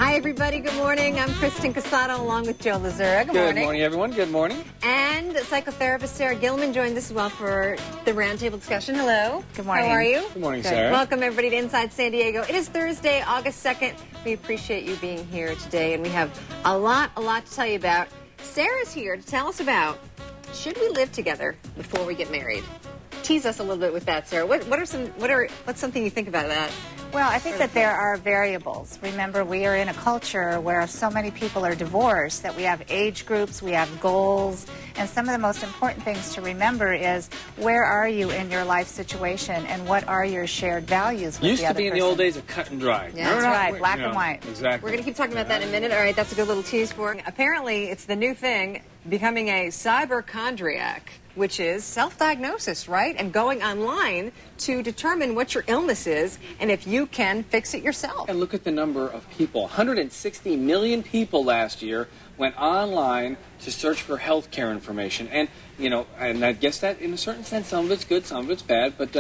Hi, everybody. Good morning. I'm Kristen Casado along with Joe Lazura. Good morning. Good morning, everyone. Good morning. And psychotherapist Sarah Gilman joined us as well for the roundtable discussion. Hello. Good morning. How are you? Good morning, Good. Sarah. Welcome, everybody, to Inside San Diego. It is Thursday, August 2nd. We appreciate you being here today, and we have a lot to tell you about. Sarah's here to tell us about, should we live together before we get married? Tease us a little bit with that, Sarah. What's something you think about that? Well, I think that there are variables. Remember, we are in a culture where so many people are divorced that we have age groups, we have goals, and some of the most important things to remember is where are you in your life situation and what are your shared values with Used the to other be in person. the old days of cut and dry. Yeah, that's right, black and white. Exactly. We're going to keep talking about that in a minute. All right, that's a good little tease for it. Apparently, it's the new thing, becoming a cyberchondriac, which is self-diagnosis, right? And going online to determine what your illness is and if you can fix it yourself. And look at the number of people. 160 million people last year went online to search for health care information. And, you know, and I guess that in a certain sense, some of it's good, some of it's bad. But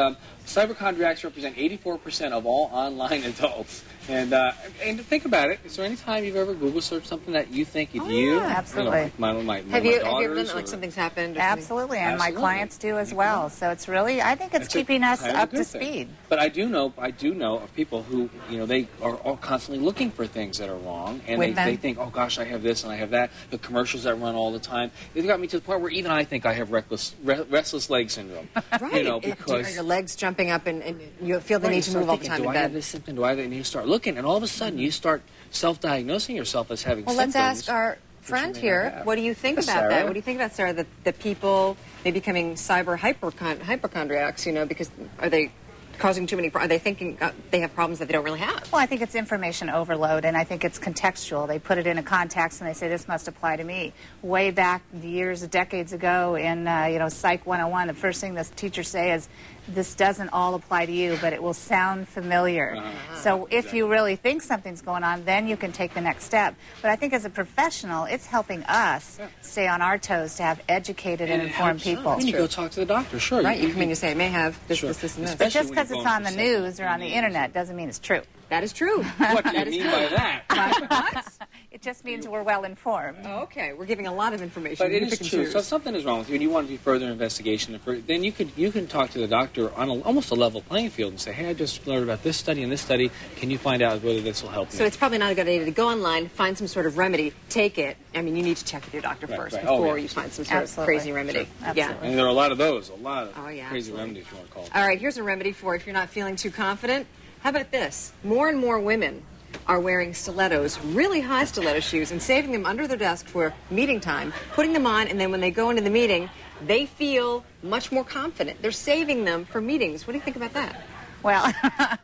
cyberchondriacs represent 84% of all online adults. And to think about it, is there any time you've ever Google searched something that you think if you? yeah, absolutely. You know, like Have you ever daughters done it like something's happened? Or Absolutely, and my Absolutely. clients do as well. So it's really, I think it's That's a keeping us kind of a up to good thing. speed. But I do know of people who, you know, they are all constantly looking for things that are wrong, and they think, oh gosh, I have this and I have that. The commercials that run all the time, they've got me to the point where even I think I have restless leg syndrome. Right. You know, because Are your legs jumping up and you feel the need to move all the time do in I have bed? this symptom? Do I have that? And you start looking, and all of a sudden you start self-diagnosing yourself as having Well, symptoms. let's ask our friend you may not here, have. what do you think Yes, about that? Sarah. What do you think about, Sarah, that people may be becoming hypochondriacs, you know, because are they causing too many, are they thinking they have problems that they don't really have? Well, I think it's information overload, and I think it's contextual. They put it in a context, and they say, this must apply to me. Way back years, decades ago in, Psych 101, the first thing the teachers say is, this doesn't all apply to you, but it will sound familiar. So if you really think something's going on, then you can take the next step. But I think as a professional, it's helping us stay on our toes to have educated and informed people. When you go talk to the doctor, sure. Right, you come in and you say, I may have this, Sure. this, and this. But just when you're because it's going on for the second news or on the internet doesn't mean it's true. That is true. What do you mean by that? What? It just means we're well informed. Oh, okay, we're giving a lot of information. But You it is pick and true. choose. So if something is wrong with you and you want to do further investigation, then you can talk to the doctor on almost a level playing field and say, hey, I just learned about this study and this study. Can you find out whether this will help me? So it's probably not a good idea to go online, find some sort of remedy, take it. I mean, you need to check with your doctor first right. before Oh, yeah. you find some sort Absolutely. of crazy remedy. Sure. Yeah. Absolutely. And there are a lot of those, crazy absolutely. remedies you want to call them. All right, here's a remedy for if you're not feeling too confident. How about this? More and more women are wearing stilettos, really high stiletto shoes, and saving them under their desk for meeting time, putting them on, and then when they go into the meeting, they feel much more confident. They're saving them for meetings. What do you think about that? Well,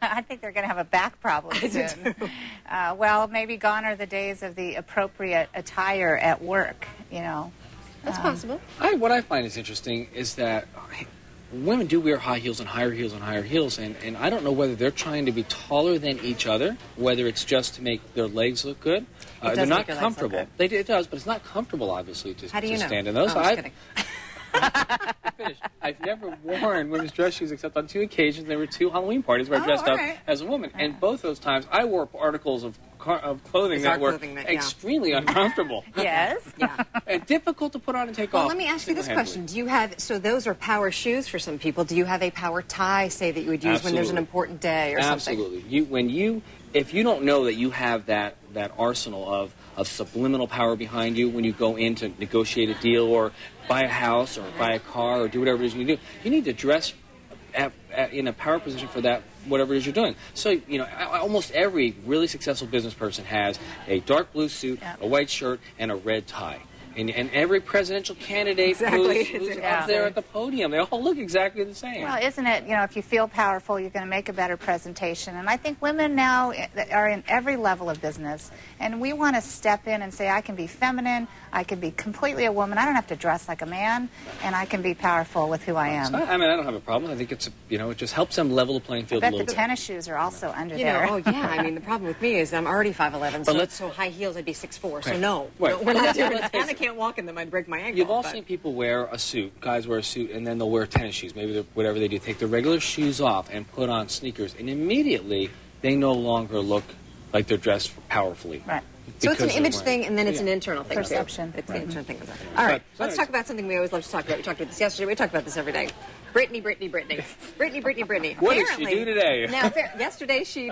I think they're going to have a back problem soon. Well, maybe gone are the days of the appropriate attire at work, you know. That's possible. What I find is interesting is that women do wear high heels and higher heels and higher heels, and I don't know whether they're trying to be taller than each other, whether it's just to make their legs look good. They're not comfortable. It does, but it's not comfortable, obviously, to stand in those. Oh, I was kidding. I've never worn women's dress shoes except on 2 occasions. There were 2 Halloween parties where I dressed up as a woman, and both those times I wore articles of clothing that were extremely uncomfortable. Yes. Yeah. And difficult to put on and take off. Well, let me ask you this question. Do you have, so those are power shoes for some people. Do you have a power tie, say, that you would use when there's an important day or something? Absolutely. If you don't know that you have that arsenal of subliminal power behind you when you go in to negotiate a deal or buy a house or buy a car or do whatever it is you do, you need to dress in a power position for that, whatever it is you're doing. So, you know, almost every really successful business person has a dark blue suit, a white shirt, and a red tie. And every presidential candidate who's up there at the podium, they all look exactly the same. Well, isn't it, if you feel powerful, you're going to make a better presentation. And I think women now are in every level of business. And we want to step in and say, I can be feminine, I can be completely a woman, I don't have to dress like a man, and I can be powerful with who I am. So, I don't have a problem. I think it's, it just helps them level the playing field a little bit. I bet the tennis shoes are also under there. Oh, yeah. I mean, the problem with me is I'm already 5'11", so high heels, I'd be 6'4". So no, we're not doing that. And I can't walk in them. I'd break my ankle. You've all seen people wear a suit. Guys wear a suit, and then they'll wear tennis shoes. Maybe whatever they do, take their regular shoes off and put on sneakers, and immediately they no longer look like they're dressed powerfully. Right. So it's an Because image they're thing, and then it's Yeah. an internal thing. Perception. Too. It's the internal thing. All right, But- let's talk about something we always love to talk about. We talked about this yesterday. We talk about this every day. Brittany. What Apparently, did she do today? Now, yesterday she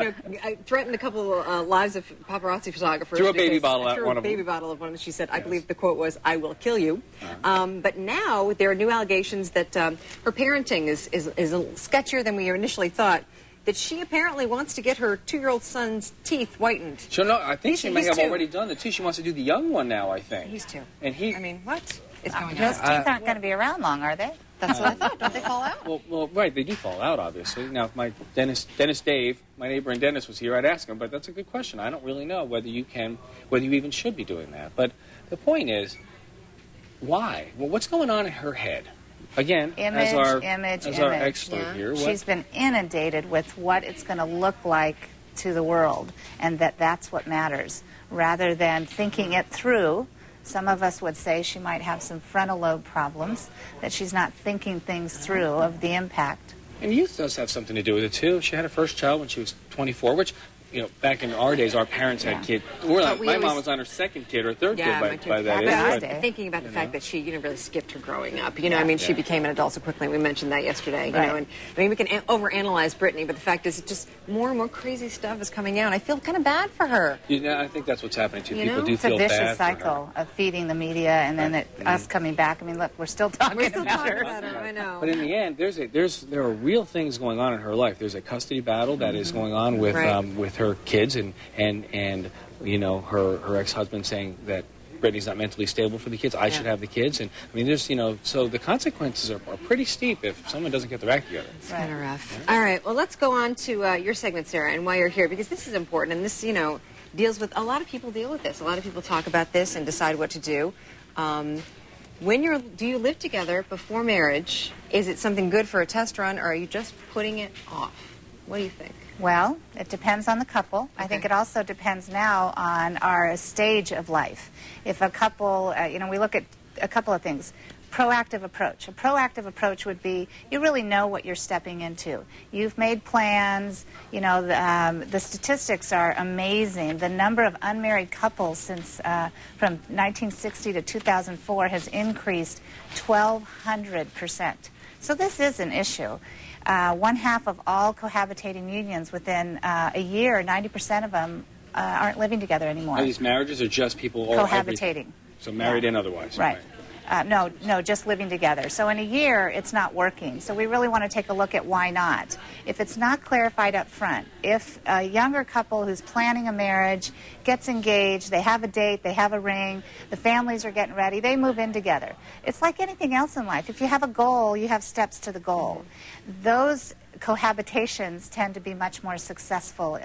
threatened a couple lives of paparazzi photographers. Threw a baby because- bottle at threw one a of them. baby bottle of one. She said, I believe the quote was, "I will kill you." But now there are new allegations that her parenting is a little sketchier than we initially thought. That she apparently wants to get her 2-year-old son's teeth whitened. So no, I think she may He's have 2. already done the 2. She wants to do the young one now, I think. He's 2. And he. I mean, what is going Those on? teeth aren't going to be around long, are they? That's what I thought. Don't they fall out? Well, right, they do fall out, obviously. Now, if my Dennis Dave, my neighbor in Dennis, was here, I'd ask him, but that's a good question. I don't really know whether you even should be doing that. But the point is, why? Well, what's going on in her head? Again, as our expert Yeah. here, She's been inundated with what it's going to look like to the world, and that's what matters, rather than thinking it through. Some of us would say she might have some frontal lobe problems, that she's not thinking things through of the impact. and youth does have something to do with it, too. She had her first child when she was 24, which, back in our days, our parents had kids. My mom was on her second kid or third kid by that age. Back in our but- day. Thinking about the fact that she, really skipped her growing up. I mean, she became an adult so quickly. We mentioned that yesterday. Right. And I mean, we can overanalyze Brittany, but the fact is, just more and more crazy stuff is coming out. I feel kind of bad for her. I think that's what's happening, too. You People know? do It's a feel bad vicious for her. cycle of feeding the media and then us coming back. I mean, look, we're still talking We're still about talking her. about her. I know. But in the end, there are real things going on in her life. There's a custody battle that is going on with Right. with her kids, and her ex-husband saying that Brittany's not mentally stable for the kids. I should have the kids, and I mean, there's so the consequences are pretty steep if someone doesn't get their act together. It's kind of rough. All right, well, let's go on to your segment, Sarah, and why you're here, because this is important, and this, deals with, a lot of people deal with this. A lot of people talk about this and decide what to do. Do you live together before marriage? Is it something good for a test run, or are you just putting it off? What do you think? Well, it depends on the couple. I think it also depends now on our stage of life. If a couple, we look at a couple of things. Proactive approach. A proactive approach would be you really know what you're stepping into. You've made plans. The statistics are amazing. The number of unmarried couples since from 1960 to 2004 has increased 1,200%. So this is an issue. 1/2 of all cohabitating unions within a year, 90% of them aren't living together anymore. Are these marriages or just people Cohabitating. So married and otherwise. Right. No, just living together. So in a year, it's not working. So we really want to take a look at why not. If it's not clarified up front, if a younger couple who's planning a marriage gets engaged, they have a date, they have a ring, the families are getting ready, they move in together. It's like anything else in life. If you have a goal, you have steps to the goal. Those cohabitations tend to be much more successful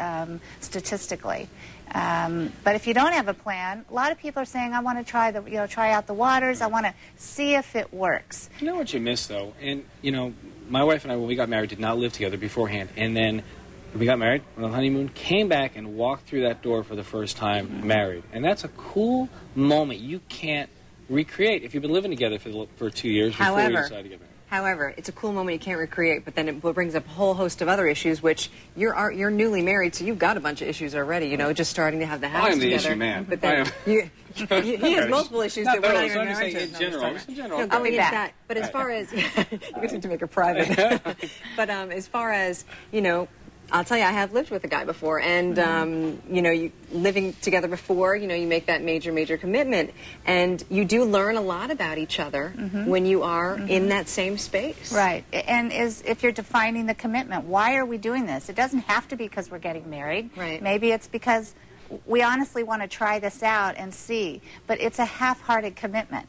statistically. But if you don't have a plan, a lot of people are saying, I want to try out the waters. I want to see if it works. You know what you miss, though? And, my wife and I, when we got married, did not live together beforehand. And then we got married, went on honeymoon, came back and walked through that door for the first time married. And that's a cool moment you can't recreate if you've been living together for 2 years before you decide to get married. However, it's a cool moment you can't recreate, but then it brings up a whole host of other issues, which you're newly married, so you've got a bunch of issues already, just starting to have the house I am together. the issue man. But then he has multiple issues that we're not even I'm going just saying to. in general. Just in general. No, going into back. that. But as far as, you need to make it private. But as far as, I'll tell you, I have lived with a guy before, and, you living together before, you make that major commitment, and you do learn a lot about each other when you are in that same space. Right. And if you're defining the commitment, why are we doing this? It doesn't have to be because we're getting married. Right. Maybe it's because we honestly want to try this out and see. But it's a half-hearted commitment.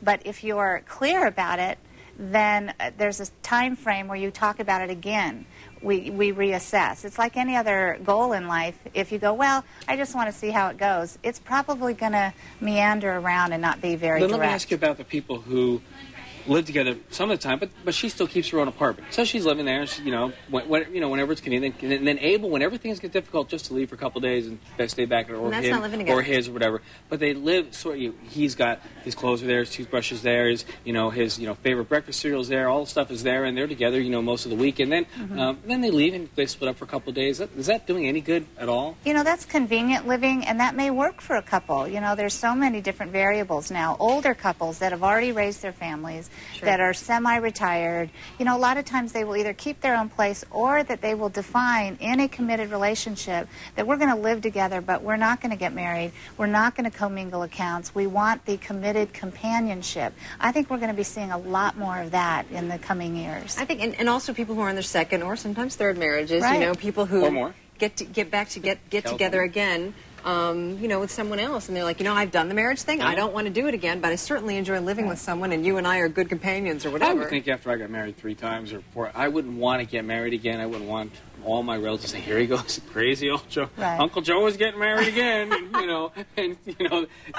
But if you're clear about it, then there's a time frame where you talk about it again. We reassess. It's like any other goal in life. If you go, well, I just want to see how it goes, it's probably going to meander around and not be very direct. Let me ask you about the people who live together some of the time, but she still keeps her own apartment. So she's living there, she, whenever it's convenient. And then Abel, whenever things get difficult, just to leave for a couple of days and stay back, or that's him, not living together. or his, or whatever. But they live he's got his clothes are there, his toothbrush is there, his favorite breakfast cereal is there, all the stuff is there, and they're together, most of the week. And then then they leave and they split up for a couple of days. Is that doing any good at all? That's convenient living, and that may work for a couple. There's so many different variables now. Older couples that have already raised their families, that are semi-retired, a lot of times they will either keep their own place or that they will define in a committed relationship that we're going to live together, but we're not going to get married. We're not going to commingle accounts. We want the committed companionship. I think we're going to be seeing a lot more of that in the coming years. I think, and also people who are on their second or sometimes third marriages, people who or more. get together again, with someone else, and they're like, I've done the marriage thing. I don't want to do it again, but I certainly enjoy living with someone, and you and I are good companions, or whatever. I would think after I got married 3 times or 4, I wouldn't want to get married again. I wouldn't want all my relatives to say, "Here he goes, crazy old Joe. Right. Uncle Joe is getting married again." and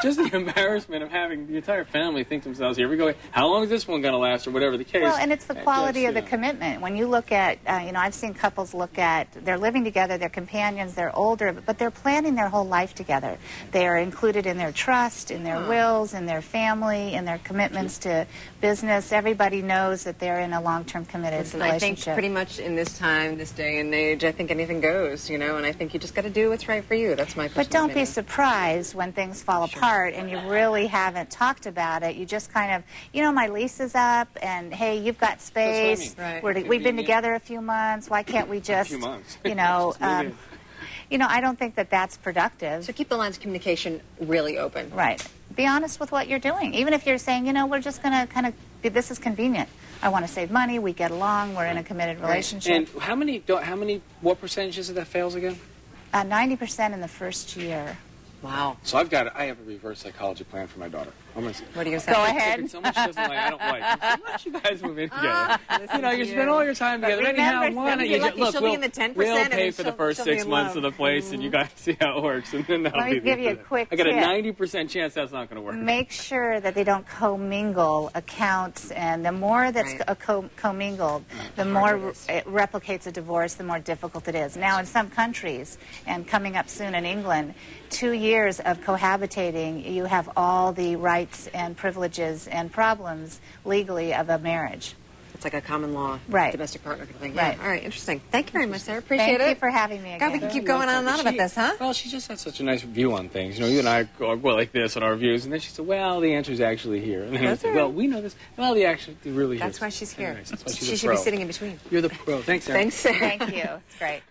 just the embarrassment of having the entire family think to themselves, "Here we go. How long is this one going to last?" or whatever the case. Well, and it's the quality of the commitment. When you look at, I've seen couples look at, they're living together, they're companions, they're older, but they're planning their whole life together. They are included in their trust, in their wills, in their family, in their commitments to business. Everybody knows that they're in a long-term committed relationship. I think pretty much in this time, this day and age, I think anything goes, and I think you just got to do what's right for you. That's my personal But don't opinion. be surprised when things fall apart and you really haven't talked about it. You just kind of, my lease is up, and hey, you've got space. That's what I mean. Right. We've been together a few months. Why can't we just, a few months. I don't think that that's productive. So keep the lines of communication really open. Right. Be honest with what you're doing. Even if you're saying, we're just going to kind of, this is convenient. I want to save money. We get along. We're in a committed relationship. And what percentages of that fails again? 90% in the first year. Wow. So I have a reverse psychology plan for my daughter. I'm going to say, What are you going to say? Go ahead. So much she doesn't like, I don't like. So much you guys move in together. You to spend all your time together. Anyhow, remember, why don't you lucky look? she'll be in the 10% we'll and pay then for the she'll- first she'll be 6 in months of love. the place, and you guys see how it works, and then that'll Let me be give you a good. quick I got a tip. 90% chance that's not going to work. Make sure that they don't commingle accounts, and the more that's commingled, the more it replicates a divorce, the more difficult it is. Now, in some countries, and coming up soon in England, 2 years of cohabitating, you have all the rights and privileges and problems legally of a marriage. It's like a common law, Right. domestic partner kind of thing. Right. Yeah. All right, interesting. Thank you very much, Sarah. Appreciate it. Thank you for having me again. God, we can keep going on and on about this, huh? Well, she just had such a nice view on things. You and I go like this on our views, and then she said, "Well, the answer's actually here." And then I said, "Well, we know this. Well, the answer really is." That's why she's here. Anyways, that's why she's She a should pro. be sitting in between. You're the pro. Thanks, Sarah. Thanks, Sarah. Thank you. It's great.